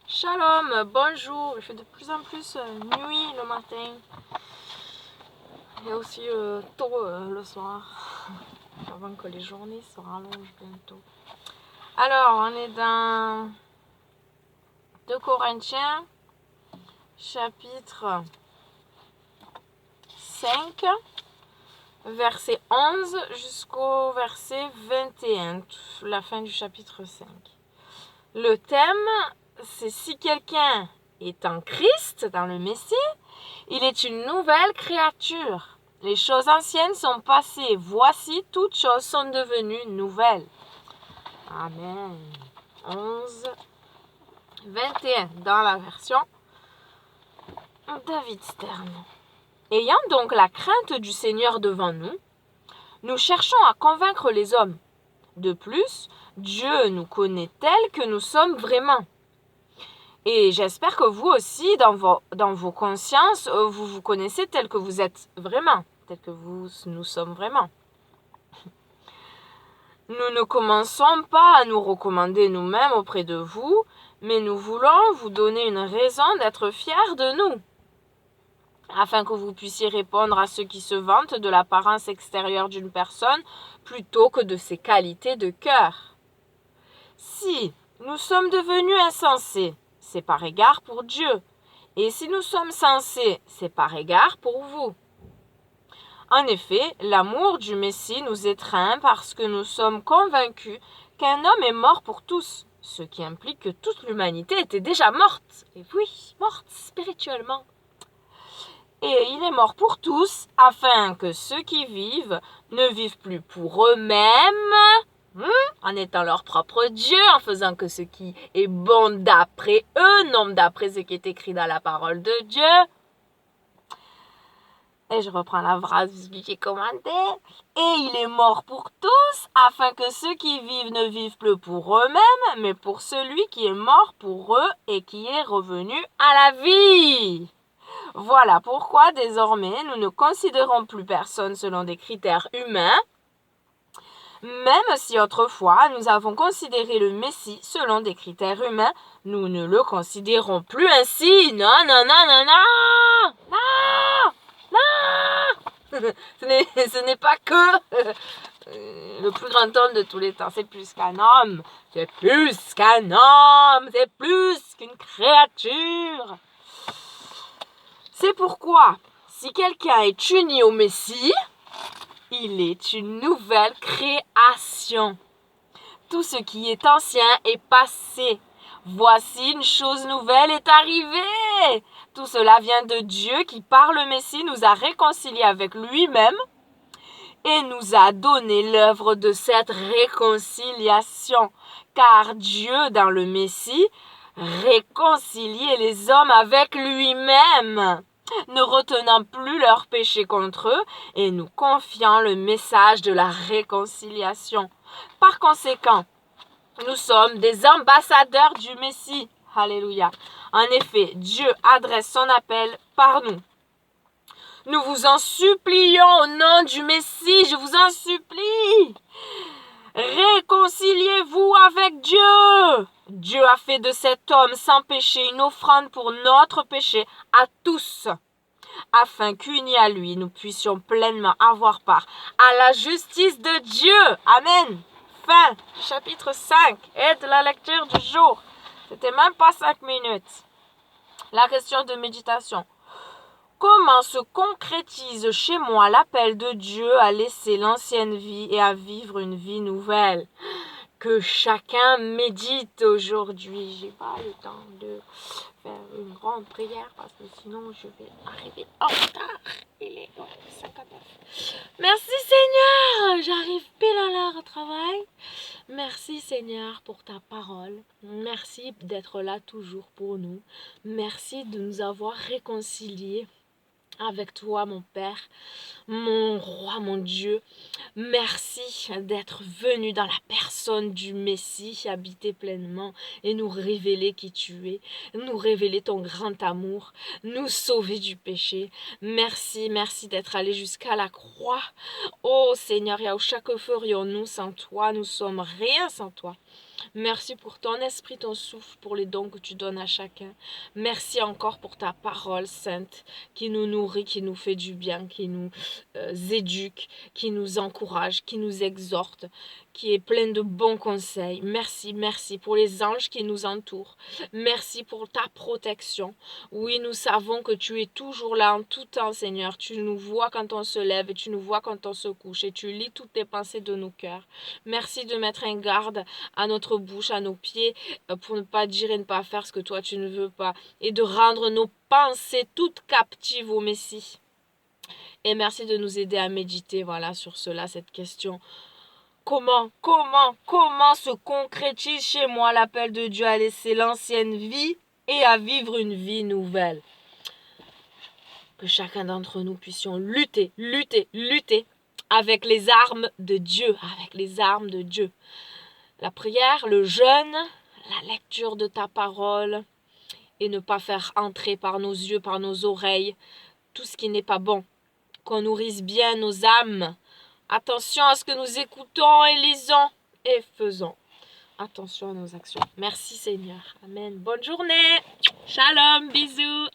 Shalom, bonjour. Il fait de plus en plus nuit le matin et aussi tôt le soir, avant que les journées se rallongent bientôt. Alors, on est dans 2 Corinthiens, chapitre 5, verset 11 jusqu'au verset 21, la fin du chapitre 5. Le thème, c'est si quelqu'un est en Christ, dans le Messie, il est une nouvelle créature. Les choses anciennes sont passées. Voici, toutes choses sont devenues nouvelles. Amen. 11, 21 dans la version David Stern. Ayant donc la crainte du Seigneur devant nous, nous cherchons à convaincre les hommes. De plus, Dieu nous connaît tels que nous sommes vraiment. Et j'espère que vous aussi, dans vos consciences, vous vous connaissez tel que vous êtes vraiment, tel que nous sommes vraiment. Nous ne commençons pas à nous recommander nous-mêmes auprès de vous, mais nous voulons vous donner une raison d'être fiers de nous, afin que vous puissiez répondre à ceux qui se vantent de l'apparence extérieure d'une personne plutôt que de ses qualités de cœur. Si nous sommes devenus insensés, c'est par égard pour Dieu. Et si nous sommes sensés, c'est par égard pour vous. En effet, l'amour du Messie nous étreint parce que nous sommes convaincus qu'un homme est mort pour tous, ce qui implique que toute l'humanité était déjà morte. Et oui, morte spirituellement. Et il est mort pour tous, afin que ceux qui vivent ne vivent plus pour eux-mêmes, en étant leur propre Dieu, en faisant que ce qui est bon d'après eux, non d'après ce qui est écrit dans la parole de Dieu. Et je reprends la phrase que j'ai commandée. Et il est mort pour tous, afin que ceux qui vivent ne vivent plus pour eux-mêmes, mais pour celui qui est mort pour eux et qui est revenu à la vie. Voilà pourquoi désormais nous ne considérons plus personne selon des critères humains, même si autrefois nous avons considéré le Messie selon des critères humains, nous ne le considérons plus ainsi. Non, non, non, non, non, non, non. Ce n'est pas que le plus grand homme de tous les temps, c'est plus qu'un homme, c'est plus qu'un homme, c'est plus qu'une créature. C'est pourquoi, si quelqu'un est uni au Messie, il est une nouvelle création. Tout ce qui est ancien est passé. Voici une chose nouvelle est arrivée. Tout cela vient de Dieu qui, par le Messie, nous a réconciliés avec lui-même et nous a donné l'œuvre de cette réconciliation. Car Dieu, dans le Messie, réconciliait les hommes avec lui-même, ne retenant plus leurs péchés contre eux et nous confiant le message de la réconciliation. Par conséquent, nous sommes des ambassadeurs du Messie. Alléluia. En effet, Dieu adresse son appel par nous. Nous vous en supplions au nom du Messie, je vous en supplie. Réconciliez-vous avec Dieu. Dieu a fait de cet homme sans péché une offrande pour notre péché à tous, afin qu'unis à lui, nous puissions pleinement avoir part à la justice de Dieu. Amen. Fin, chapitre 5 et de la lecture du jour. C'était même pas 5 minutes. La question de méditation. Comment se concrétise chez moi l'appel de Dieu à laisser l'ancienne vie et à vivre une vie nouvelle? Que chacun médite aujourd'hui. J'ai pas le temps de faire une grande prière parce que sinon je vais arriver en retard. Il est 59. Merci Seigneur, j'arrive pile à l'heure au travail. Merci Seigneur pour ta parole. Merci d'être là toujours pour nous. Merci de nous avoir réconciliés avec toi, mon Père, mon Roi, mon Dieu. Merci d'être venu dans la personne du Messie, habiter pleinement et nous révéler qui tu es, nous révéler ton grand amour, nous sauver du péché. Merci, merci d'être allé jusqu'à la croix. Oh Seigneur, où chaque ferions-nous sans toi, nous sommes rien sans toi. Merci pour ton esprit, ton souffle, pour les dons que tu donnes à chacun. Merci encore pour ta parole sainte qui nous nourrit, qui nous fait du bien, qui nous éduque, qui nous encourage, qui nous exhorte, qui est pleine de bons conseils. Merci, merci pour les anges qui nous entourent. Merci pour ta protection. Oui, nous savons que tu es toujours là en tout temps, Seigneur. Tu nous vois quand on se lève et tu nous vois quand on se couche et tu lis toutes les pensées de nos cœurs. Merci de mettre un garde à notre bouche, à nos pieds, pour ne pas dire et ne pas faire ce que toi tu ne veux pas, et de rendre nos pensées toutes captives au Messie. Et merci de nous aider à méditer, voilà, sur cela, cette question. Comment se concrétise chez moi l'appel de Dieu à laisser l'ancienne vie et à vivre une vie nouvelle? Que chacun d'entre nous puissions lutter avec les armes de Dieu, La prière, le jeûne, la lecture de ta parole et ne pas faire entrer par nos yeux, par nos oreilles, tout ce qui n'est pas bon. Qu'on nourrisse bien nos âmes. Attention à ce que nous écoutons et lisons et faisons. Attention à nos actions. Merci Seigneur. Amen. Bonne journée. Shalom. Bisous.